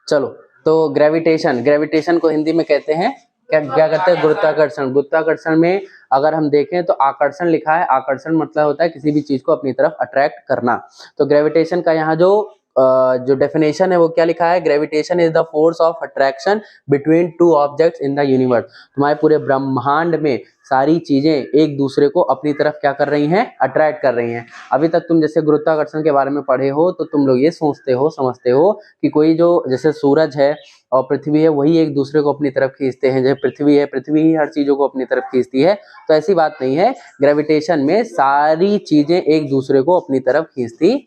चलो, तो gravitation, gravitation को हिंदी में कहते हैं क्या, क्या कहते हैं, गुरुत्वाकर्षण। गुरुत्वाकर्षण में अगर हम देखें तो आकर्षण लिखा है, आकर्षण मतलब होता है किसी भी चीज को अपनी तरफ अट्रैक्ट करना। तो ग्रेविटेशन का यहाँ जो डेफिनेशन है वो क्या लिखा है, gravitation is the force of attraction between two objects in the universe. तुम्हारे पूरे ब्रह्मांड में सारी चीजें एक दूसरे को अपनी तरफ क्या कर रही हैं, अट्रैक्ट कर रही हैं। अभी तक तुम जैसे गुरुत्वाकर्षण के बारे में पढ़े हो तो तुम लोग ये सोचते हो, समझते हो कि कोई जो जैसे सूरज है और पृथ्वी है वही एक दूसरे को अपनी तरफ खींचते हैं, जैसे पृथ्वी है, पृथ्वी ही हर चीजों को अपनी तरफ खींचती है। तो ऐसी बात नहीं है, ग्रेविटेशन में सारी चीजें एक दूसरे को अपनी तरफ खींचती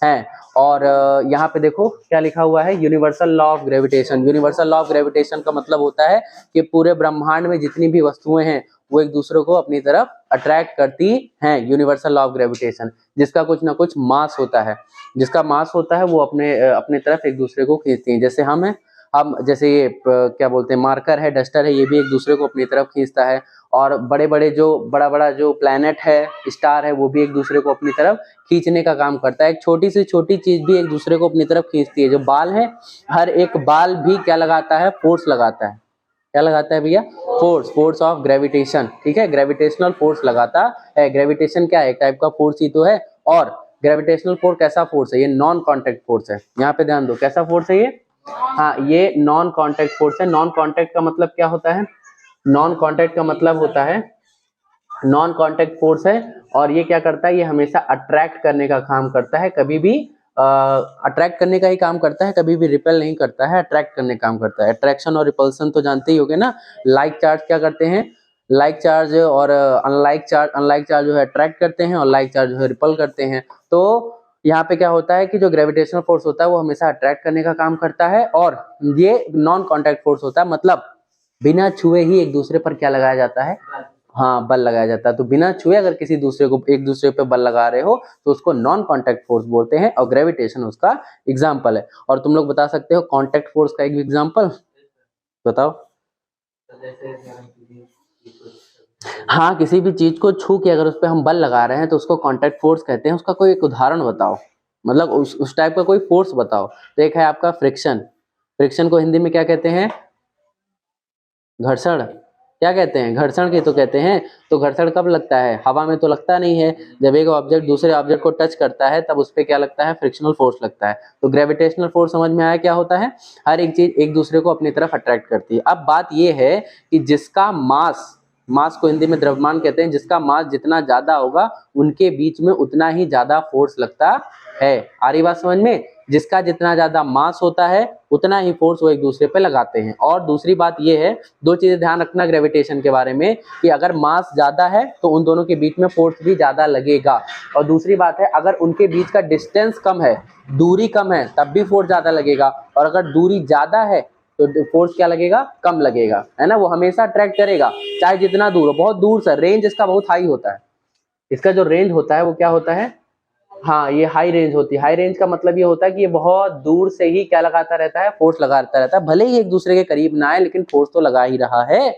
हैं। और यहाँ पे देखो क्या लिखा हुआ है, universal law of gravitation. Universal law of gravitation का मतलब होता है कि पूरे ब्रह्मांड में जितनी भी वस्तुएं हैं वो एक दूसरे को अपनी तरफ अट्रैक्ट करती हैं। यूनिवर्सल लॉ ऑफ ग्रेविटेशन, जिसका कुछ ना कुछ मास होता है, जिसका मास होता है वो अपने तरफ एक दूसरे को खींचती हैं। जैसे हम जैसे ये क्या बोलते हैं, मार्कर है, डस्टर है, ये भी एक दूसरे को अपनी तरफ खींचता है। और बड़े बड़े जो बड़ा जो प्लैनेट है, स्टार है, वो भी एक दूसरे को अपनी तरफ खींचने का काम करता है। एक छोटी से छोटी चीज भी एक दूसरे को अपनी तरफ खींचती है। जो बाल है, हर एक बाल भी क्या लगाता है, फोर्स लगाता है। क्या लगाता है भैया, फोर्स ऑफ ग्रेविटेशन। ठीक है, ग्रेविटेशनल फोर्स लगाता है। ग्रेविटेशन क्या है, एक टाइप का फोर्स ही तो है। और ग्रेविटेशनल फोर्स कैसा फोर्स है, ये नॉन कॉन्टेक्ट फोर्स है। यहाँ पे ध्यान दो, कैसा फोर्स है ये, हाँ ये नॉन कॉन्टेक्ट फोर्स है। नॉन कॉन्टेक्ट का मतलब क्या होता है, नॉन कॉन्टेक्ट का मतलब होता है, नॉन कॉन्टेक्ट फोर्स है और ये क्या करता है, ये हमेशा अट्रैक्ट करने का काम करता है, कभी भी अट्रैक्ट करने का ही काम करता है, कभी भी रिपेल नहीं करता है, अट्रैक्ट करने का काम करता है। अट्रैक्शन और रिपल्सन तो जानते ही होगे ना। लाइक चार्ज क्या करते हैं, लाइक चार्ज और अनलाइक चार्ज जो है अट्रैक्ट करते हैं और लाइक चार्ज जो है रिपल करते हैं। तो यहाँ पे क्या होता है कि जो ग्रेविटेशनल फोर्स होता है वो हमेशा अट्रैक्ट करने का काम करता है और ये नॉन कॉन्टैक्ट फोर्स होता है, मतलब बिना छुए ही एक दूसरे पर क्या लगाया जाता है, हाँ बल लगाया जाता है। तो बिना छुए अगर किसी दूसरे को एक दूसरे पे बल लगा रहे हो तो उसको नॉन कॉन्टैक्ट फोर्स बोलते हैं और ग्रेविटेशन उसका एग्जाम्पल है। और तुम लोग बता सकते हो कॉन्टैक्ट फोर्स का एक एग्जाम्पल बताओ। हाँ, किसी भी चीज को छू के अगर उस पर हम बल लगा रहे हैं तो उसको कॉन्टैक्ट फोर्स कहते हैं। उसका कोई एक उदाहरण बताओ, मतलब उस टाइप का कोई फोर्स बताओ। तो एक है आपका फ्रिक्शन। फ्रिक्शन को हिंदी में क्या कहते हैं, घर्षण। क्या कहते हैं, घर्षण की तो कहते हैं। तो घर्षण कब लगता है, हवा में तो लगता नहीं है। जब एक ऑब्जेक्ट दूसरे ऑब्जेक्ट को टच करता है तब उस पर क्या लगता है, फ्रिक्शनल फोर्स लगता है। तो ग्रेविटेशनल फोर्स समझ में आया क्या होता है, हर एक चीज एक दूसरे को अपनी तरफ अट्रैक्ट करती है। अब बात यह है कि जिसका मास को हिंदी में द्रव्यमान कहते हैं, जिसका मास जितना ज्यादा होगा उनके बीच में उतना ही ज्यादा फोर्स लगता है। आ रही बात समझ में, जिसका जितना ज्यादा मास होता है उतना ही फोर्स वो एक दूसरे पे लगाते हैं। और दूसरी बात ये है, दो चीजें ध्यान रखना ग्रेविटेशन के बारे में, कि अगर मास ज्यादा है तो उन दोनों के बीच में फोर्स भी ज्यादा लगेगा। और दूसरी बात है, अगर उनके बीच का डिस्टेंस कम है, दूरी कम है, तब भी फोर्स ज्यादा लगेगा। और अगर दूरी ज्यादा है तो फोर्स क्या लगेगा, कम लगेगा, है ना। वो हमेशा अट्रैक्ट करेगा चाहे जितना दूर हो, बहुत दूर से। रेंज इसका बहुत हाई होता है, इसका जो रेंज होता है वो क्या होता है, हाँ ये हाई रेंज होती है। हाई रेंज का मतलब ये होता है कि ये बहुत दूर से ही क्या लगाता रहता है, फोर्स लगाता रहता है। भले ही एक दूसरे के करीब ना आए लेकिन फोर्स तो लगा ही रहा है।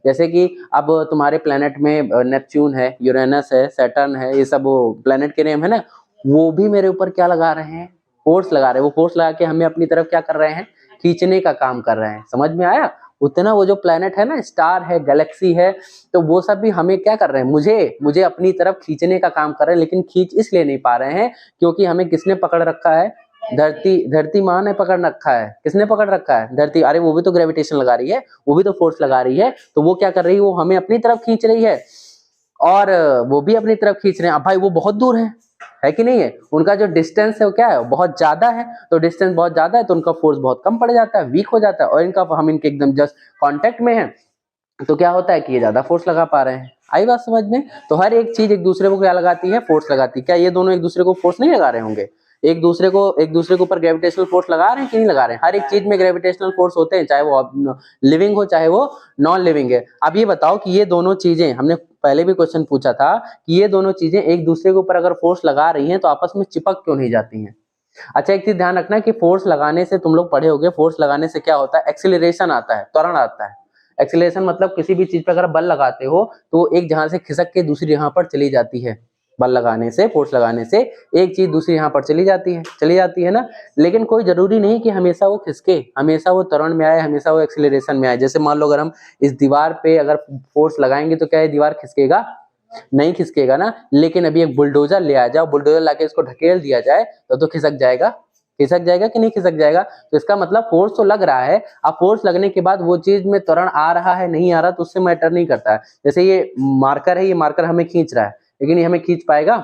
जैसे कि अब तुम्हारे प्लेनेट में नेपच्यून है, यूरेनस है, सैटर्न है, ये सब प्लेनेट के नेम है ना, वो भी मेरे ऊपर क्या लगा रहे हैं, फोर्स लगा रहे हैं। वो फोर्स लगा के हमें अपनी तरफ क्या कर रहे हैं, खींचने का काम कर रहे हैं। समझ में आया। उतना वो जो प्लेनेट है ना, स्टार है, गैलेक्सी है, तो वो सब भी हमें क्या कर रहे हैं, मुझे अपनी तरफ खींचने का काम कर रहे हैं। लेकिन खींच इसलिए नहीं पा रहे हैं क्योंकि हमें किसने पकड़ रखा है, धरती माँ ने पकड़ रखा है। किसने पकड़ रखा है, धरती। अरे वो भी तो ग्रेविटेशन लगा रही है, वो भी तो फोर्स लगा रही है। तो वो क्या कर रही है, वो हमें अपनी तरफ खींच रही है और वो भी अपनी तरफ खींच रहे हैं। अब भाई वो बहुत दूर है कि नहीं है, उनका जो डिस्टेंस है वो क्या है, बहुत ज्यादा है। तो डिस्टेंस बहुत ज्यादा है तो उनका फोर्स बहुत कम पड़ जाता है, वीक हो जाता है। और इनका हम इनके एकदम जस्ट कांटेक्ट में है तो क्या होता है कि ये ज्यादा फोर्स लगा पा रहे हैं। आई बात समझ में। तो हर एक चीज एक दूसरे को क्या लगाती है, फोर्स लगाती है। क्या ये दोनों एक दूसरे को फोर्स नहीं लगा रहे होंगे, एक दूसरे के ऊपर ग्रेविटेशनल फोर्स लगा रहे हैं कि नहीं लगा रहे हैं। हर एक चीज में ग्रेविटेशनल फोर्स होते हैं, चाहे वो लिविंग हो चाहे वो नॉन लिविंग है। अब ये बताओ कि ये दोनों चीजें, हमने पहले भी क्वेश्चन पूछा था कि ये दोनों चीजें एक दूसरे के ऊपर अगर फोर्स लगा रही हैं तो आपस में चिपक क्यों नहीं जाती हैं। अच्छा, एक चीज ध्यान रखना कि फोर्स लगाने से, तुम लोग पढ़े होंगे, फोर्स लगाने से क्या होता है, एक्सीलरेशन आता है, त्वरण आता है। एक्सीलरेशन मतलब किसी भी चीज पर अगर बल लगाते हो तो एक जहां से खिसक के दूसरी जगह पर चली जाती है, बल लगाने से, फोर्स लगाने से एक चीज दूसरी यहाँ पर चली जाती है ना। लेकिन कोई जरूरी नहीं कि हमेशा वो खिसके, हमेशा वो त्वरण में आए, हमेशा वो एक्सीलरेशन में आए। जैसे मान लो अगर हम इस दीवार पे अगर फोर्स लगाएंगे तो क्या ये दीवार खिसकेगा? नहीं खिसकेगा ना। लेकिन अभी एक बुलडोजर ले आ जाओ, बुलडोजर लाके इसको ढकेल दिया जाए तो खिसक जाएगा, खिसक जाएगा कि नहीं खिसक जाएगा? तो इसका मतलब फोर्स तो लग रहा है। अब फोर्स लगने के बाद वो चीज में त्वरण आ रहा है नहीं आ रहा तो उससे मैटर नहीं करता है। जैसे ये मार्कर है, ये मार्कर हमें खींच रहा है, लेकिन ये हमें खींच पाएगा?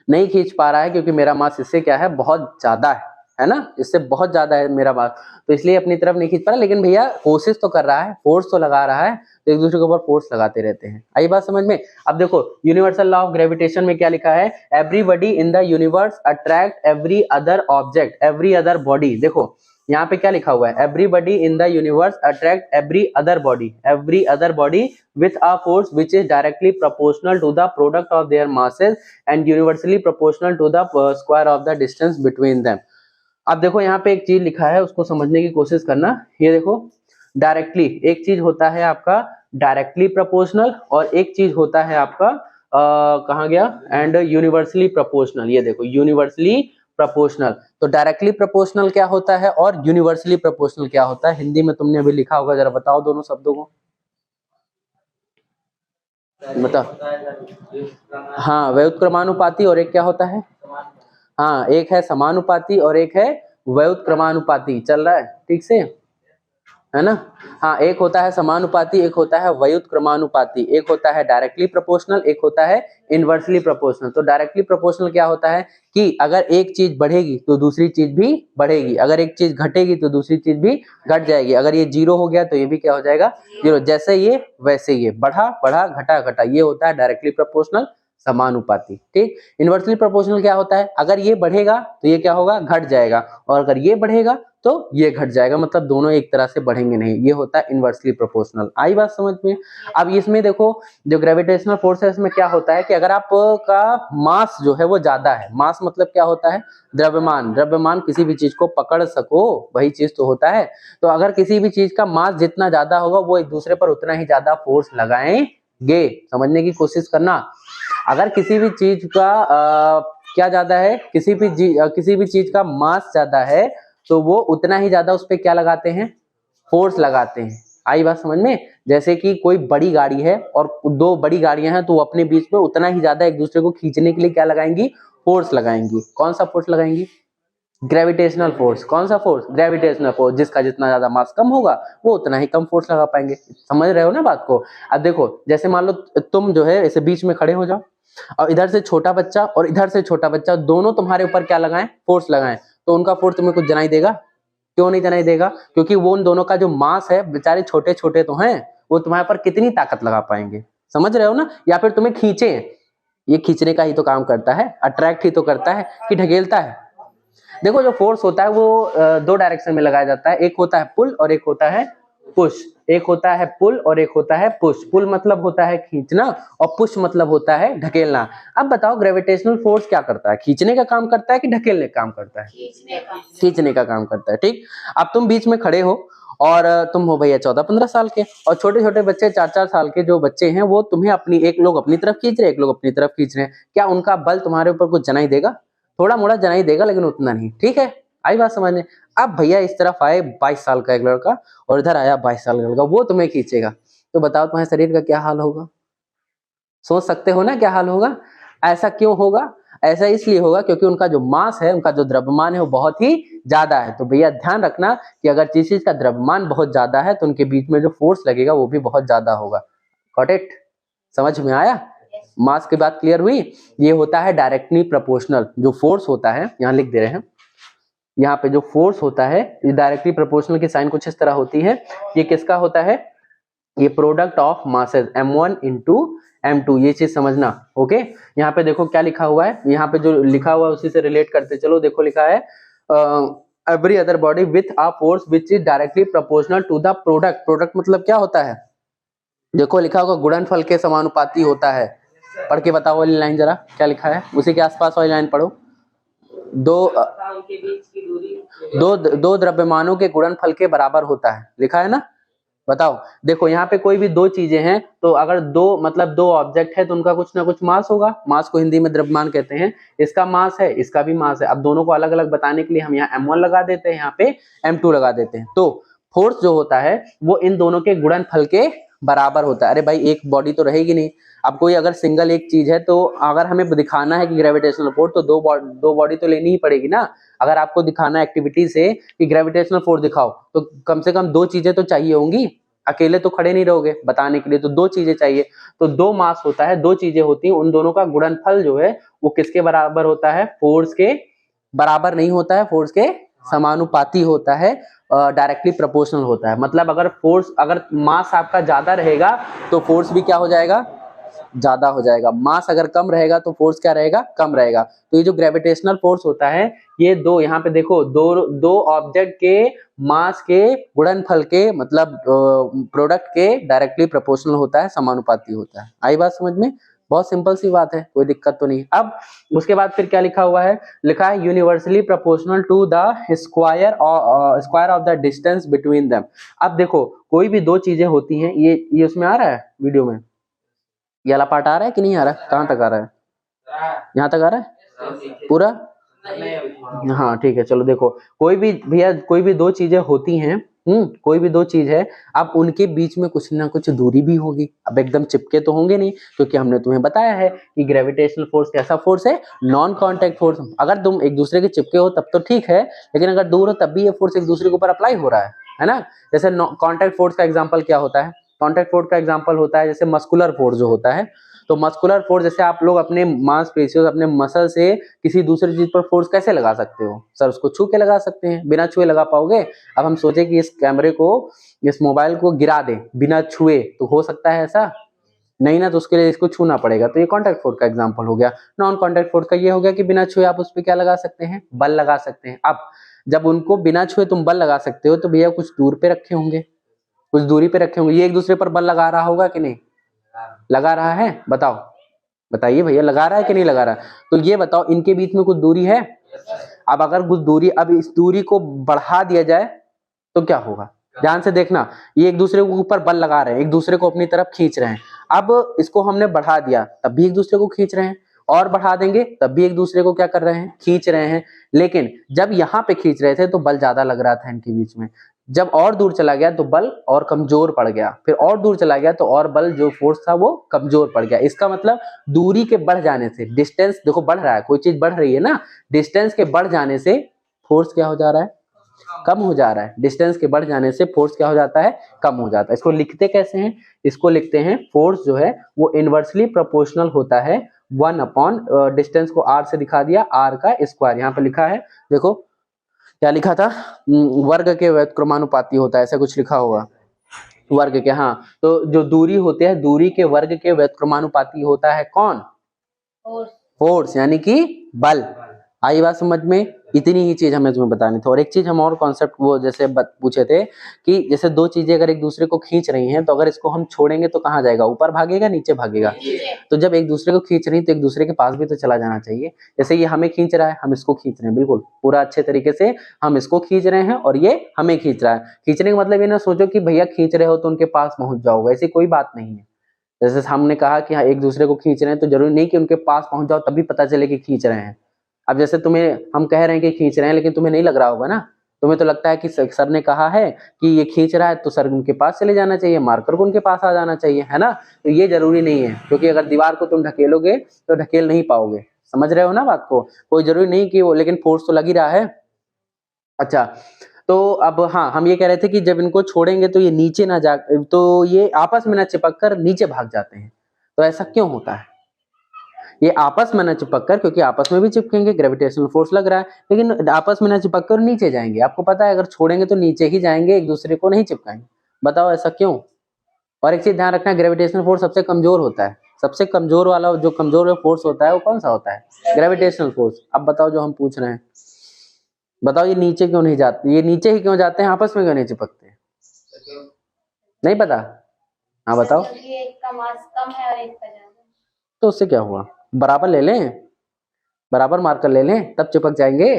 नहीं खींच पा रहा है, क्योंकि मेरा मास इससे क्या है, बहुत ज्यादा है ना, इससे बहुत ज्यादा है मेरा मास, तो इसलिए अपनी तरफ नहीं खींच पा रहा। लेकिन भैया कोशिश तो कर रहा है, फोर्स तो लगा रहा है, तो एक दूसरे के ऊपर फोर्स लगाते रहते हैं। आई बात समझ में? अब देखो यूनिवर्सल लॉ ऑफ ग्रेविटेशन में क्या लिखा है, everybody in the universe attract every other object, every other body. देखो यहाँ पे क्या लिखा हुआ है, everybody in the universe attract every other body with a force which is directly proportional to the product of their masses and universally proportional to the square of the distance between them। अब देखो यहाँ पे एक चीज लिखा है, उसको समझने की कोशिश करना। ये देखो डायरेक्टली, एक चीज होता है आपका डायरेक्टली प्रोपोर्शनल और एक चीज होता है आपका कहाँ गया, एंड यूनिवर्सली प्रोपोर्शनल। ये देखो यूनिवर्सली प्रोपोर्शनल, तो डायरेक्टली प्रोपोर्शनल क्या होता है और यूनिवर्सली प्रोपोर्शनल क्या होता है? हिंदी में तुमने अभी लिखा होगा, जरा बताओ दोनों शब्दों को बताओ। हाँ, व्युत्क्रमानुपाती और एक क्या होता है? हाँ, एक है समानुपाती और एक है व्युत्क्रमानुपाती। चल रहा है ठीक से, है ना? हाँ, एक होता है समानुपाती, एक होता है व्युत्क्रमानुपाती, एक होता है डायरेक्टली प्रोपोर्शनल, एक होता है इनवर्सली प्रोपोर्शनल। तो डायरेक्टली प्रोपोर्शनल क्या होता है कि अगर एक चीज बढ़ेगी तो दूसरी चीज भी बढ़ेगी, अगर एक चीज घटेगी तो दूसरी चीज भी घट जाएगी। अगर ये जीरो हो गया तो ये भी क्या हो जाएगा, जीरो। जैसे ये वैसे ये, बढ़ा बढ़ा घटा घटा, ये होता है डायरेक्टली प्रोपोर्शनल समानुपाती। ठीक। इनवर्सली प्रोपोर्शनल क्या होता है, अगर ये बढ़ेगा तो ये क्या होगा, घट जाएगा, और अगर ये बढ़ेगा तो ये घट जाएगा, मतलब दोनों एक तरह से बढ़ेंगे नहीं। ये होता है इनवर्सली प्रोपोर्शनल। आई बात समझ में? अब इसमें देखो जो ग्रेविटेशनल फोर्स है इसमें क्या होता है कि अगर आप का मास जो है वो ज्यादा है, मास मतलब क्या होता है, द्रव्यमान। द्रव्यमान किसी भी चीज को पकड़ सको, वही चीज तो होता है। तो अगर किसी भी चीज का मास जितना ज्यादा होगा वो एक दूसरे पर उतना ही ज्यादा फोर्स लगाएंगे। समझने की कोशिश करना। अगर किसी भी चीज का क्या ज्यादा है, किसी भी चीज का मास ज्यादा है तो वो उतना ही ज्यादा उस पर क्या लगाते हैं, फोर्स लगाते हैं। आई बात समझ में? जैसे कि कोई बड़ी गाड़ी है और दो बड़ी गाड़ियां हैं तो वो अपने बीच में उतना ही ज्यादा एक दूसरे को खींचने के लिए क्या लगाएंगी, फोर्स लगाएंगी। कौन सा फोर्स लगाएंगी? Gravitational force. कौन सा फोर्स? Gravitational force. जिसका जितना ज्यादा मास कम होगा वो उतना ही कम फोर्स लगा पाएंगे। समझ रहे हो ना बात को? अब देखो जैसे मान लो तुम जो है ऐसे बीच में खड़े हो जाओ और इधर से छोटा बच्चा और इधर से छोटा बच्चा दोनों तुम्हारे ऊपर क्या लगाएं, फोर्स लगाएं, तो उनका फोर्स तुम्हें कुछ जनाई देगा? क्यों नहीं जनाई देगा? क्योंकि वो उन दोनों का जो मास है, बेचारे छोटे छोटे तो हैं, वो तुम्हारे पर कितनी ताकत लगा पाएंगे। समझ रहे हो ना? या फिर तुम्हें खींचे, ये खींचने का ही तो काम करता है, अट्रैक्ट ही तो करता है कि ढकेलता है। देखो जो फोर्स होता है वो दो डायरेक्शन में लगाया जाता है, एक होता है पुल और एक होता है पुश। एक होता है पुल और एक होता है पुश। पुल मतलब होता है खींचना और पुश मतलब होता है ढकेलना। अब बताओ ग्रेविटेशनल फोर्स क्या करता है, खींचने का काम करता है कि ढकेलने का काम करता है? खींचने का काम करता है। ठीक। अब तुम बीच में खड़े हो और तुम हो भैया 14-15 साल के, और छोटे छोटे बच्चे 4-4 साल के जो बच्चे हैं वो तुम्हें अपनी, एक लोग अपनी तरफ खींच रहे हैं, एक लोग अपनी तरफ खींच रहे हैं। क्या उनका बल तुम्हारे ऊपर कुछ जनाई देगा? थोड़ा मोड़ा जनाई देगा, लेकिन उतना नहीं। ठीक है, आई बात समझने? अब भैया इस तरफ आए 22 साल का एक लड़का और इधर आया 22 साल का लड़का, वो तुम्हें खींचेगा, तो बताओ तुम्हारे शरीर का क्या हाल होगा? सोच सकते हो ना क्या हाल होगा? ऐसा क्यों होगा? ऐसा इसलिए होगा क्योंकि उनका जो मास है, उनका जो द्रव्यमान है वो बहुत ही ज्यादा है। तो भैया ध्यान रखना कि अगर जिस चीज का द्रव्यमान बहुत ज्यादा है तो उनके बीच में जो फोर्स लगेगा वो भी बहुत ज्यादा होगा। Got it? समझ में आया? मास की बात क्लियर हुई? ये होता है डायरेक्टली प्रोपोर्शनल। जो फोर्स होता है, यहाँ लिख दे रहे हैं, यहाँ पे जो फोर्स होता है डायरेक्टली प्रोपोर्शनल की साइन कुछ इस तरह होती है। ये किसका होता है? ये product of masses m1 into m2, ये चीज समझना। ओके, यहाँ पे देखो क्या लिखा हुआ है, यहाँ पे जो लिखा हुआ है उसी से रिलेट करते चलो। देखो लिखा है every other body with a force which is directly proportional to the product. Product मतलब क्या होता है? देखो लिखा होगा गुणनफल के समानुपाती होता है। पढ़ के बताओ वाली लाइन जरा, क्या लिखा है? उसी के आसपास वाली लाइन पढ़ो। दो द्रव्यमानों के गुणनफल के बराबर होता है, लिखा है ना? बताओ, देखो यहाँ पे कोई भी दो चीजें हैं तो अगर दो ऑब्जेक्ट है तो उनका कुछ ना कुछ मास होगा। मास को हिंदी में द्रव्यमान कहते हैं। इसका मास है, इसका भी मास है। अब दोनों को अलग अलग बताने के लिए हम यहाँ m1 लगा देते हैं, यहाँ पे m2 लगा देते हैं। तो फोर्स जो होता है वो इन दोनों के गुणनफल के बराबर होता है। अरे भाई एक बॉडी तो रहेगी नहीं। अब कोई अगर सिंगल एक चीज है तो अगर हमें दिखाना है कि ग्रेविटेशनल फोर्स, तो दो बॉडी तो लेनी ही पड़ेगी ना। अगर आपको दिखाना है एक्टिविटी से कि ग्रेविटेशनल फोर्स दिखाओ तो कम से कम दो चीजें तो चाहिए होंगी। अकेले तो खड़े नहीं रहोगे बताने के लिए, तो दो चीजें चाहिए। तो दो मास होता है, दो चीजें होती हैं, उन दोनों का गुणनफल जो है वो किसके बराबर होता है? फोर्स के बराबर नहीं होता है, फोर्स के समानुपाती होता है, डायरेक्टली प्रोपोर्शनल होता है। मतलब अगर मास आपका ज्यादा रहेगा तो फोर्स भी क्या हो जाएगा? ज्यादा हो जाएगा। मास अगर कम रहेगा तो फोर्स क्या रहेगा? कम रहेगा। तो ये जो ग्रेविटेशनल फोर्स होता है ये दो, यहाँ पे देखो, दो ऑब्जेक्ट के मास के गुणनफल के मतलब प्रोडक्ट के डायरेक्टली प्रोपोर्शनल होता है, समानुपाती होता है। आई बात समझ में? बहुत सिंपल सी बात है, कोई दिक्कत तो नहीं। अब उसके बाद फिर क्या लिखा हुआ है? लिखा है universally proportional to the square of the distance between them. अब देखो कोई भी दो चीजें होती हैं, ये उसमें आ रहा है वीडियो में, ये वाला पार्ट आ रहा है कि नहीं आ रहा है? कहाँ तक आ रहा है? यहाँ तक आ रहा है पूरा? हाँ ठीक है, चलो देखो, कोई भी भैया कोई भी दो चीजें होती हैं, कोई भी दो चीज है, अब उनके बीच में कुछ ना कुछ दूरी भी होगी। अब एकदम चिपके तो होंगे नहीं, क्योंकि हमने तुम्हें बताया है कि ग्रेविटेशनल फोर्स कैसा फोर्स है? Non contact force. अगर तुम एक दूसरे के चिपके हो तब तो ठीक है, लेकिन अगर दूर हो तब भी ये फोर्स एक दूसरे के ऊपर अप्लाई हो रहा है ना। जैसे कॉन्टैक्ट फोर्स का एग्जाम्पल क्या होता है? कॉन्टैक्ट फोर्स का एग्जाम्पल होता है जैसे मस्कुलर फोर्स जो होता है। तो मस्कुलर फोर्स, जैसे आप लोग अपने मांसपेशियों, अपने मसल से किसी दूसरी चीज पर फोर्स कैसे लगा सकते हो? सर उसको छू के लगा सकते हैं, बिना छुए लगा पाओगे? अब हम सोचे कि इस कैमरे को, इस मोबाइल को गिरा दें बिना छुए, तो हो सकता है ऐसा? नहीं ना, तो उसके लिए इसको छूना पड़ेगा। तो ये कॉन्टैक्ट फोर्स का एग्जाम्पल हो गया। नॉन कॉन्टैक्ट फोर्स का ये हो गया कि बिना छुए आप उस पर क्या लगा सकते हैं? बल लगा सकते हैं। अब जब उनको बिना छुए तुम बल लगा सकते हो तो भैया कुछ दूर पे रखे होंगे, कुछ दूरी पे रखे होंगे। ये एक दूसरे पर बल लगा रहा होगा कि नहीं? लगा रहा है? बताओ, बताइए भैया, लगा रहा है कि नहीं लगा रहा है? तो ये बताओ, इनके बीच में कुछ दूरी है? अब अगर कुछ दूरी, अब इस दूरी को बढ़ा दिया जाए तो क्या होगा? ध्यान से देखना, ये एक दूसरे के ऊपर बल लगा रहे हैं, एक दूसरे को अपनी तरफ खींच रहे हैं। अब इसको हमने बढ़ा दिया तब भी एक दूसरे को खींच रहे हैं, और बढ़ा देंगे तब भी एक दूसरे को क्या कर रहे हैं? खींच रहे हैं। लेकिन जब यहाँ पे खींच रहे थे तो बल ज्यादा लग रहा था इनके बीच में, जब और दूर चला गया तो बल और कमजोर पड़ गया, फिर और दूर चला गया तो और बल जो फोर्स था वो कमजोर पड़ गया। इसका मतलब दूरी के बढ़ जाने से, डिस्टेंस देखो बढ़ रहा है, कोई चीज बढ़ रही है ना, डिस्टेंस के बढ़ जाने से फोर्स क्या हो जा रहा है? कम हो जा रहा है। डिस्टेंस के बढ़ जाने से फोर्स क्या हो जाता है? कम हो जाता है। इसको लिखते कैसे हैं? इसको लिखते हैं, फोर्स जो है वो इनवर्सली प्रोपोर्शनल होता है 1 अपॉन डिस्टेंस को r से दिखा दिया, r का स्क्वायर। यहाँ पे लिखा है, देखो क्या लिखा था? वर्ग के व्युत्क्रमानुपाती होता है, ऐसा कुछ लिखा होगा, वर्ग के। हाँ, तो जो दूरी होते हैं, दूरी के वर्ग के व्युत्क्रमानुपाती होता है कौन? फोर्स, यानी कि बल। आई बात समझ में? इतनी ही चीज हमें तुम्हें बतानी थी। और एक चीज हम और कॉन्सेप्ट वो जैसे पूछे थे कि जैसे दो चीजें अगर एक दूसरे को खींच रही हैं तो अगर इसको हम छोड़ेंगे तो कहाँ जाएगा? ऊपर भागेगा, नीचे भागेगा? तो जब एक दूसरे को खींच रही तो एक दूसरे के पास भी तो चला जाना चाहिए। जैसे ये हमें खींच रहा है, हम इसको खींच रहे हैं, बिल्कुल पूरा अच्छे तरीके से हम इसको खींच रहे हैं और ये हमें खींच रहा है। खींचने का मतलब ये ना सोचो कि भैया खींच रहे हो तो उनके पास पहुंच जाओगे, ऐसी कोई बात नहीं है। जैसे हमने कहा कि हाँ एक दूसरे को खींच रहे हैं, तो जरूरी नहीं कि उनके पास पहुंच जाओ तभी पता चले कि खींच रहे हैं। अब जैसे तुम्हें हम कह रहे हैं कि खींच रहे हैं, लेकिन तुम्हें नहीं लग रहा होगा ना, तुम्हें तो लगता है कि सर ने कहा है कि ये खींच रहा है तो सर उनके पास चले जाना चाहिए, मार्कर को उनके पास आ जाना चाहिए, है ना। तो ये जरूरी नहीं है, क्योंकि अगर दीवार को तुम ढकेलोगे तो ढकेल नहीं पाओगे। समझ रहे हो ना बात को? कोई जरूरी नहीं कि वो, लेकिन फोर्स तो लग ही रहा है। अच्छा, तो अब हाँ, हम ये कह रहे थे कि जब इनको छोड़ेंगे तो ये नीचे ना जा, तो ये आपस में ना चिपक कर नीचे भाग जाते हैं। तो ऐसा क्यों होता है? ये आपस में ना चिपक कर, क्योंकि आपस में भी चिपकेंगे, ग्रेविटेशनल फोर्स लग रहा है, लेकिन आपस में ना चिपक कर नीचे जाएंगे। आपको पता है अगर छोड़ेंगे तो नीचे ही जाएंगे, एक दूसरे को नहीं चिपकाएंगे। बताओ ऐसा क्यों? और एक चीज ध्यान रखना, ग्रेविटेशनल फोर्स सबसे कमजोर होता है। सबसे कमजोर वाला जो कमजोर फोर्स होता है वो कौन सा होता है? Gravitational force. अब बताओ जो हम पूछ रहे हैं, बताओ ये नीचे क्यों नहीं जाते? ये नीचे ही क्यों जाते हैं, आपस में क्यों नहीं चिपकते? नहीं पता? हाँ बताओ। एक का मास कम है और एक का ज्यादा। तो उससे क्या हुआ? बराबर ले लें, बराबर मार्कर ले लें, तब चिपक जाएंगे।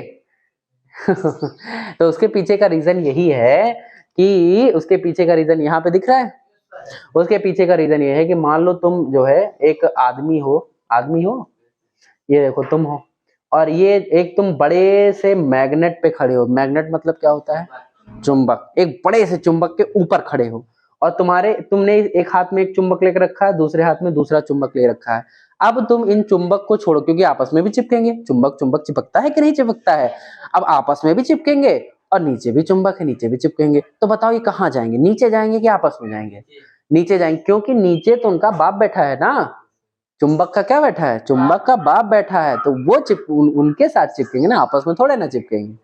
तो उसके पीछे का रीजन यही है कि उसके पीछे का रीजन यहाँ पे दिख रहा है। उसके पीछे का रीजन ये है कि मान लो तुम जो है एक आदमी हो, ये देखो तुम हो, और ये एक तुम बड़े से मैग्नेट पे खड़े हो। मैग्नेट मतलब क्या होता है? चुंबक। एक बड़े से चुंबक के ऊपर खड़े हो, और तुमने एक हाथ में एक चुंबक लेकर रखा है, दूसरे हाथ में दूसरा चुंबक ले रखा है। अब तुम इन चुंबक को छोड़ो, क्योंकि आपस में भी चिपकेंगे। चुंबक चुंबक चिपकता है कि नहीं चिपकता है? अब आपस में भी चिपकेंगे और नीचे भी चुंबक है, नीचे भी चिपकेंगे। तो बताओ ये कहाँ जाएंगे? नीचे जाएंगे कि आपस में जाएंगे? नीचे जाएंगे, क्योंकि नीचे तो उनका बाप बैठा है ना। चुंबक का क्या बैठा है? चुंबक का बाप बैठा है, तो वो उनके साथ चिपकेंगे ना, आपस में थोड़े ना चिपकेंगे।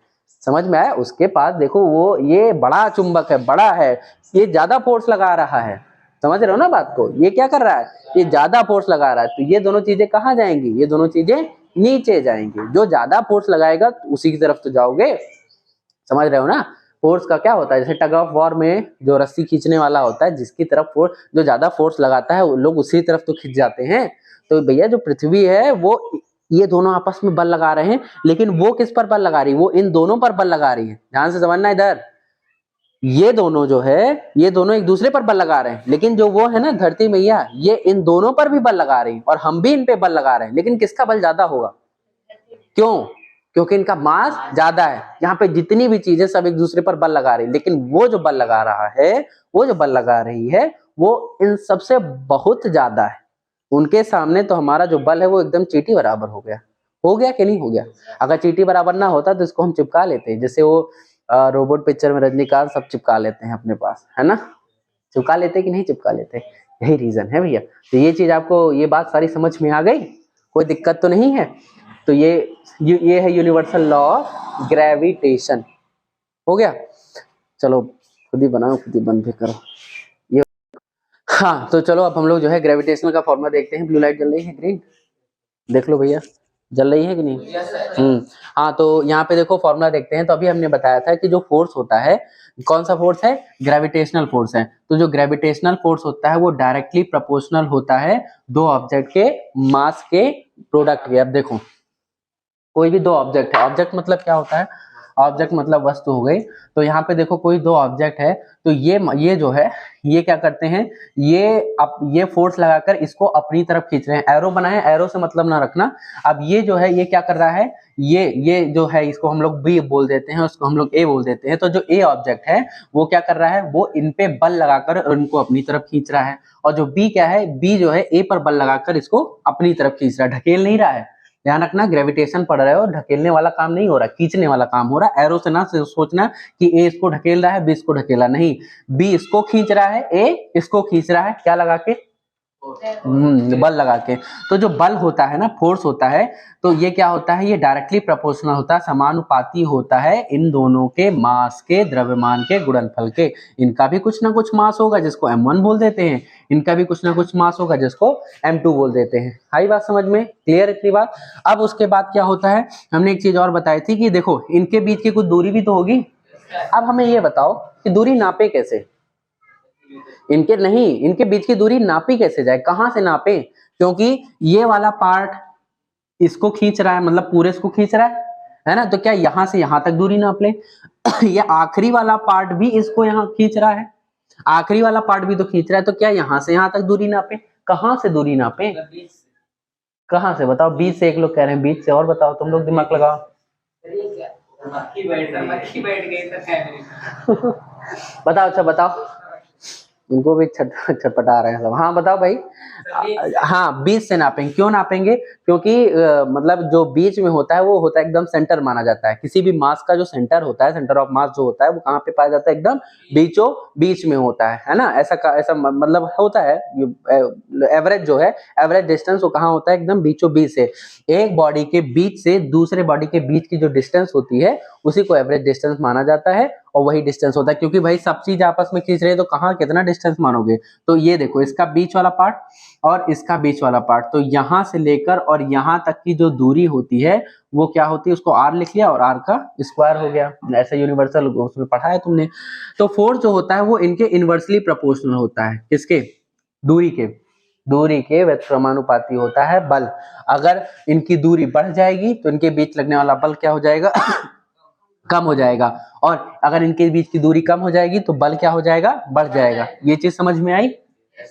समझ में आया? उसके पास देखो वो ये बड़ा चुंबक है, बड़ा है, ये ज्यादा फोर्स लगा रहा है। समझ रहे हो ना बात को? ये क्या कर रहा है? ये ज्यादा फोर्स लगा रहा है। तो ये दोनों चीजें कहाँ जाएंगी? ये दोनों चीजें नीचे जाएंगी। जो ज्यादा फोर्स लगाएगा उसी की तरफ तो जाओगे। समझ रहे हो ना? फोर्स का क्या होता है? जैसे टग ऑफ वॉर में जो रस्सी खींचने वाला होता है, जिसकी तरफ फोर्स, जो ज्यादा फोर्स लगाता है वो लोग उसी तरफ तो खींच जाते हैं। तो भैया जो पृथ्वी है वो, ये दोनों आपस में बल लगा रहे हैं, लेकिन वो किस पर बल लगा रही है? वो इन दोनों पर बल लगा रही है। ध्यान से समझना इधर। ये दोनों जो है, ये दोनों एक दूसरे पर बल लगा रहे हैं, लेकिन जो वो है ना धरती मैया, ये इन दोनों पर भी बल लगा रही है, और हम भी इन पे बल लगा रहे हैं। लेकिन किसका बल ज्यादा होगा? क्यों? क्योंकि इनका मास ज्यादा है। यहाँ पे जितनी भी चीजें सब एक दूसरे पर बल लगा रही है, लेकिन वो जो बल लगा रहा है, वो जो बल लगा रही है, वो इन सबसे बहुत ज्यादा है। उनके सामने तो हमारा जो बल है वो एकदम चींटी बराबर हो गया। हो गया कि नहीं हो गया? अगर चींटी बराबर ना होता तो इसको हम चिपका लेते, जैसे वो रोबोट पिक्चर में रजनीकांत सब चिपका लेते हैं अपने पास, है ना? चिपका लेते कि नहीं चिपका लेते? यही रीजन है भैया। तो ये चीज आपको, ये बात सारी समझ में आ गई? कोई दिक्कत तो नहीं है? तो ये है यूनिवर्सल लॉ ऑफ ग्रेविटेशन। हो गया? चलो खुद ही बनाओ, खुद ही बंद भी करो ये। हाँ तो चलो अब हम लोग जो है ग्रेविटेशनल का फॉर्मूला देखते हैं। ब्लू लाइट जल रही है, ग्रीन देख लो भैया, जल रही है कि नहीं? हाँ तो यहाँ पे देखो फॉर्मूला देखते हैं। तो अभी हमने बताया था कि जो फोर्स होता है, कौन सा फोर्स है? ग्रेविटेशनल फोर्स है। तो जो ग्रेविटेशनल फोर्स होता है वो डायरेक्टली प्रोपोर्शनल होता है दो ऑब्जेक्ट के मास के प्रोडक्ट के। अब देखो कोई भी दो ऑब्जेक्ट है, ऑब्जेक्ट मतलब क्या होता है? ऑब्जेक्ट मतलब वस्तु हो गई। तो यहाँ पे देखो कोई दो ऑब्जेक्ट है, तो ये जो है, ये क्या करते हैं? ये फोर्स लगाकर इसको अपनी तरफ खींच रहे हैं। एरो बनाए, एरो से मतलब ना रखना। अब ये जो है, ये क्या कर रहा है? ये जो है, इसको हम लोग बी बोल देते हैं, उसको हम लोग ए बोल देते हैं। तो जो ए ऑब्जेक्ट है वो क्या कर रहा है? वो इन पे बल लगाकर उनको अपनी तरफ खींच रहा है। और जो बी क्या है? बी जो है ए पर बल लगाकर इसको अपनी तरफ खींच रहा है, ढकेल नहीं रहा है। ध्यान रखना, ग्रेविटेशन पढ़ रहे हो, ढकेलने वाला काम नहीं हो रहा, खींचने वाला काम हो रहा है। एरो से ना सोचना कि ए इसको ढकेल रहा है, बी इसको ढकेला, नहीं, बी इसको खींच रहा है, ए इसको खींच रहा है। क्या लगा के? बल लगा के। तो जो बल होता है ना, फोर्स होता है, तो ये क्या होता है? ये डायरेक्टली प्रोपोर्शनल होता है, समानुपाती होता है इन दोनों के मास के, द्रव्यमान के गुणनफल के। इनका भी कुछ ना कुछ मास होगा जिसको m1 बोल देते हैं, इनका भी कुछ ना कुछ मास होगा जिसको m2 बोल देते हैं। आई बात समझ में? क्लियर इतनी बात? अब उसके बाद क्या होता है? हमने एक चीज और बताई थी कि देखो इनके बीच की कुछ दूरी भी तो होगी। अब हमें ये बताओ कि दूरी नापे कैसे? इनके बीच की दूरी नापी कैसे जाए? कहां से नापे? क्योंकि ये वाला पार्ट इसको खींच रहा है, मतलब पूरे इसको खींच रहा है ना? तो क्या यहां से यहां तक दूरी नाप ले? ये आखिरी वाला पार्ट भी इसको यहां खींच रहा है, आखिरी वाला पार्ट भी तो खींच रहा है। तो क्या यहां से यहां तक दूरी नापे? कहां से दूरी नापे? कहां से बताओ? बीच से, एक लोग कह रहे हैं बीच से, और बताओ तुम लोग दिमाग लगाओ। मक्खी बैठ गई। बताओ, अच्छा बताओ, उनको भी छटपटा रहे हैं सब। हाँ बताओ भाई। हाँ बीच से नापेंगे। क्यों नापेंगे? क्योंकि मतलब जो बीच में होता है वो होता है एकदम सेंटर माना जाता है। किसी भी मास का जो सेंटर होता है, सेंटर ऑफ मास जो होता है, वो कहाँ पे पाया जाता है? एकदम बीचों बीच में होता है ना? ऐसा मतलब होता है। एवरेज जो है, एवरेज डिस्टेंस वो कहाँ होता है? एकदम बीचों बीच से। एक बॉडी के बीच से दूसरे बॉडी के बीच की जो डिस्टेंस होती है उसी को एवरेज डिस्टेंस माना जाता है, और वही डिस्टेंस होता है। क्योंकि भाई सब चीज आपस में खींच रहे हैं तो कहाँ कितना डिस्टेंस मानोगे? तो ये देखो, इसका बीच वाला पार्ट और इसका बीच वाला पार्ट, तो यहां से लेकर और यहां तक की जो दूरी होती है वो क्या होती है? उसको आर लिख लिया और आर का स्क्वायर हो गया। ऐसा यूनिवर्सल उसमें पढ़ा है तुमने। तो फोर्स जो होता है वो इनके इनवर्सली प्रोपोर्शनल होता है। किसके? दूरी के व्यतिक्रमानुपाती होता है बल। अगर इनकी दूरी बढ़ जाएगी तो इनके बीच लगने वाला बल क्या हो जाएगा? कम हो जाएगा, और अगर इनके बीच की दूरी कम हो जाएगी तो बल क्या हो जाएगा, बढ़ जाएगा। ये चीज समझ में आई?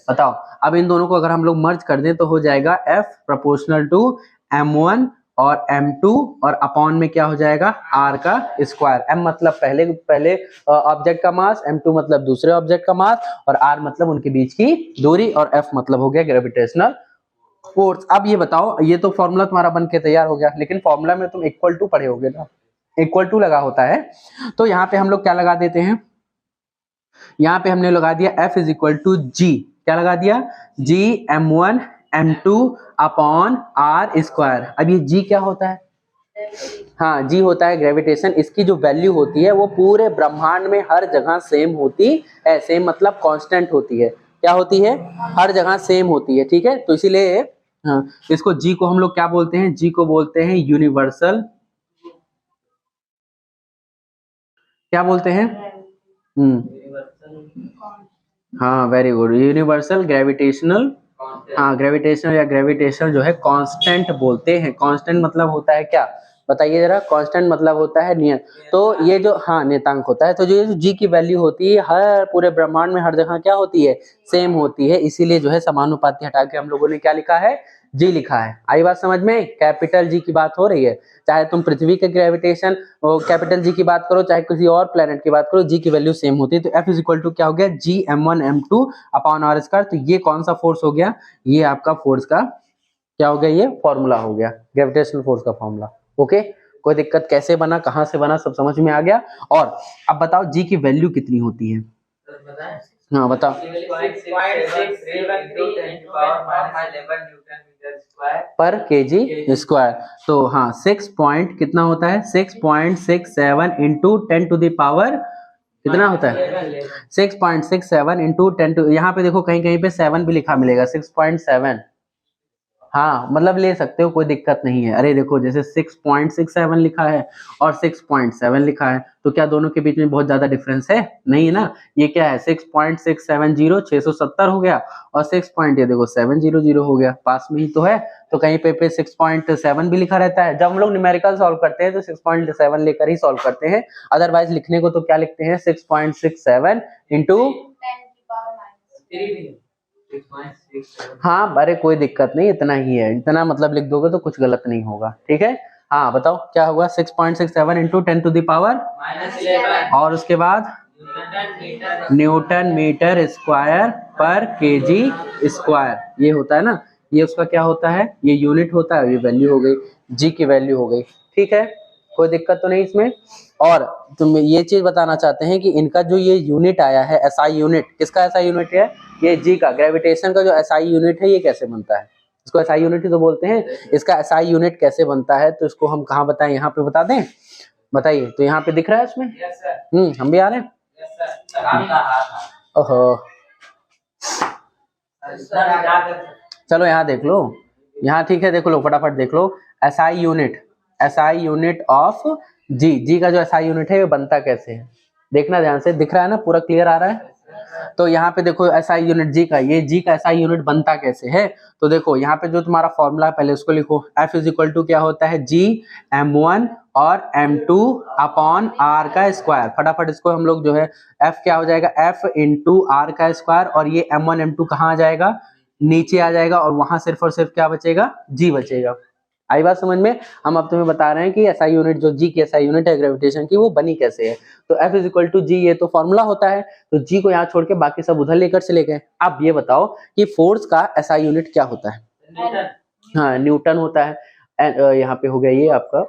बताओ, अब इन दोनों को अगर हम लोग मर्ज कर दें तो हो जाएगा F प्रोपोर्शनल टू m1 और m2, और अपॉन में क्या हो जाएगा, r का स्क्वायर। m मतलब पहले ऑब्जेक्ट का मास, m2 मतलब दूसरे ऑब्जेक्ट का मास, और r मतलब उनके बीच की दूरी, और F मतलब हो गया ग्रेविटेशनल फोर्स। अब ये बताओ, ये तो फॉर्मूला तुम्हारा बन के तैयार हो गया, लेकिन फॉर्मूला में तुम इक्वल टू पढ़े होगे ना, इक्वल टू लगा होता है। तो यहाँ पे हम लोग क्या लगा देते हैं, यहाँ पे हमने लगा दिया F इज इक्वल टू जी, क्या लगा दिया, जी m1 m2 upon r square. अब ये जी क्या होता है, हाँ जी होता है ग्रेविटेशन। इसकी जो वैल्यू होती है वो पूरे ब्रह्मांड में हर जगह सेम होती है, सेम मतलब कांस्टेंट होती है। क्या होती है, हर जगह सेम होती है, ठीक है। तो इसीलिए हाँ, इसको जी को हम लोग क्या बोलते हैं, जी को बोलते हैं यूनिवर्सल, क्या बोलते हैं, हाँ वेरी गुड, यूनिवर्सल ग्रेविटेशनल, हाँ ग्रेविटेशनल या ग्रेविटेशनल जो है कांस्टेंट बोलते हैं। कांस्टेंट मतलब होता है क्या, बताइए जरा, कांस्टेंट मतलब होता है नियत। तो ये जो हाँ नियतांक होता है, तो जो ये जी की वैल्यू होती है हर पूरे ब्रह्मांड में हर जगह क्या होती है, सेम होती है। इसीलिए जो है समानुपाती हटा के हम लोगों ने क्या लिखा है, जी लिखा है। आई बात समझ में, कैपिटल जी की बात हो रही है, चाहे तुम पृथ्वी के ग्रेविटेशन कैपिटल जी की बात करो, चाहे किसी और प्लेनेट की बात करो, जी की वैल्यू सेम होती है। तो F इज इक्वल टू क्या हो गया, जी m1 m2 upon r square. तो ये कौन सा फोर्स हो गया, ये आपका फोर्स का क्या हो गया, ये फॉर्मूला हो गया, ग्रेविटेशनल फोर्स का फॉर्मूला। ओके, कोई दिक्कत, कैसे बना, कहां से बना, सब समझ में आ गया। और अब बताओ जी की वैल्यू कितनी होती है, हाँ बताओ, पर केजी स्क्वायर। तो हाँ 6 पॉइंट कितना होता है, 6.67 इंटू 10 टू द पावर कितना होता है, 6.67 इंटू 10 टू, यहाँ पे देखो कहीं कहीं पे 7 भी लिखा मिलेगा, 6.7, हाँ मतलब ले सकते हो, कोई दिक्कत नहीं है। अरे देखो जैसे 6.67 लिखा है और 6.7 लिखा है, तो क्या दोनों के बीच में बहुत ज्यादा डिफरेंस है, नहीं है ना। ये क्या है 6.670 670 हो गया, और 6 पॉइंट ये देखो 700 हो गया, पास में ही तो है। तो कहीं पे 6.7 भी लिखा रहता है। जब हम लोग न्यूमेरिकल सॉल्व करते हैं तो 6.7 लेकर ही सॉल्व करते हैं, अदरवाइज लिखने को तो क्या लिखते हैं 6.67 इंटू, हाँ अरे कोई दिक्कत नहीं, इतना ही है, इतना मतलब लिख दोगे तो कुछ गलत नहीं होगा, ठीक है। हाँ बताओ क्या होगा, 6.67 इंटू 10 टू द पावर, और उसके बाद न्यूटन मीटर स्क्वायर पर केजी स्क्वायर, ये होता है ना, ये उसका क्या होता है, ये यूनिट होता है, ये वैल्यू हो गई, जी की वैल्यू हो गई, ठीक है, कोई दिक्कत तो नहीं इसमें। और तुम ये चीज बताना चाहते हैं कि इनका जो ये यूनिट आया है एसआई यूनिट, किसका एसआई यूनिट है, ये जी का, ग्रेविटेशन का जो एसआई यूनिट है ये कैसे बनता है, इसको एसआई यूनिट ही तो बोलते हैं। इसका एसआई यूनिट कैसे बनता है, तो इसको हम कहाँ बताएं, यहाँ पे बता दें, बताइए। तो यहाँ पे दिख रहा है इसमें, हम भी आ रहे हैं, ओहो चलो यहाँ देख लो, यहाँ ठीक है, देख लो फटाफट देख लो, एसआई यूनिट ऑफ जी, जी का जो एसआई यूनिट है ये बनता कैसे है, देखना ध्यान से, दिख रहा है ना, पूरा क्लियर आ रहा है। तो यहाँ पे देखो एसआई यूनिट जी का, ये जी का एसआई यूनिट बनता कैसे है, तो देखो यहाँ पे जो तुम्हारा फॉर्मूला है पहले उसको लिखो, F इज इक्वल टू क्या होता है, जी m1 और m2 अपॉन r का स्क्वायर। फटाफट इसको हम लोग जो है F क्या हो जाएगा, F इंटू r का स्क्वायर, और ये m1 m2 कहाँ आ जाएगा, नीचे आ जाएगा, और वहां सिर्फ और सिर्फ क्या बचेगा, जी बचेगा। आई बात समझ में। हम अब तुम्हें बता रहे हैं कि एसआई यूनिट जो जी की एसआई यूनिट है ग्रेविटेशन की, वो बनी कैसे है। तो F इज इक्वल टू जी, ये तो फॉर्मूला होता है, तो जी को यहाँ छोड़ के बाकी सब उधर लेकर चले गए। अब ये बताओ कि फोर्स का एसआई यूनिट क्या होता है, हाँ न्यूटन होता है। यहाँ पे हो गया ये आपका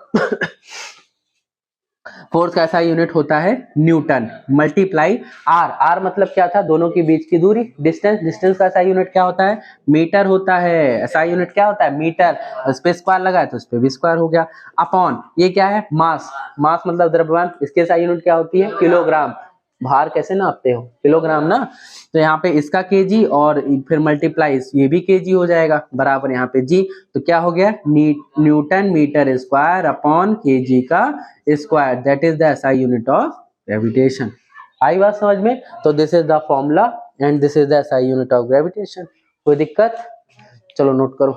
फोर्स का ऐसा यूनिट होता है न्यूटन मल्टीप्लाई आर, आर मतलब क्या था, दोनों के बीच की दूरी, डिस्टेंस, डिस्टेंस का ऐसा यूनिट क्या होता है, मीटर होता है, ऐसा यूनिट क्या होता है मीटर, उस पे स्क्वायर लगा है तो उस पे भी स्क्वायर हो गया, अपॉन ये क्या है मास, मास मतलब द्रव्यमान, इसके ऐसा यूनिट क्या होती है किलोग्राम, भार कैसे नापते हो, किलोग्राम ना, तो यहाँ पे इसका केजी और फिर मल्टीप्लाई ये भी केजी हो जाएगा, बराबर यहाँ पे जी, तो क्या हो गया newton metre square upon KG का square, that is the SI unit of gravitation. आई बात समझ में। तो this is the formula and this is the SI unit of gravitation. कोई दिक्कत, चलो नोट करो।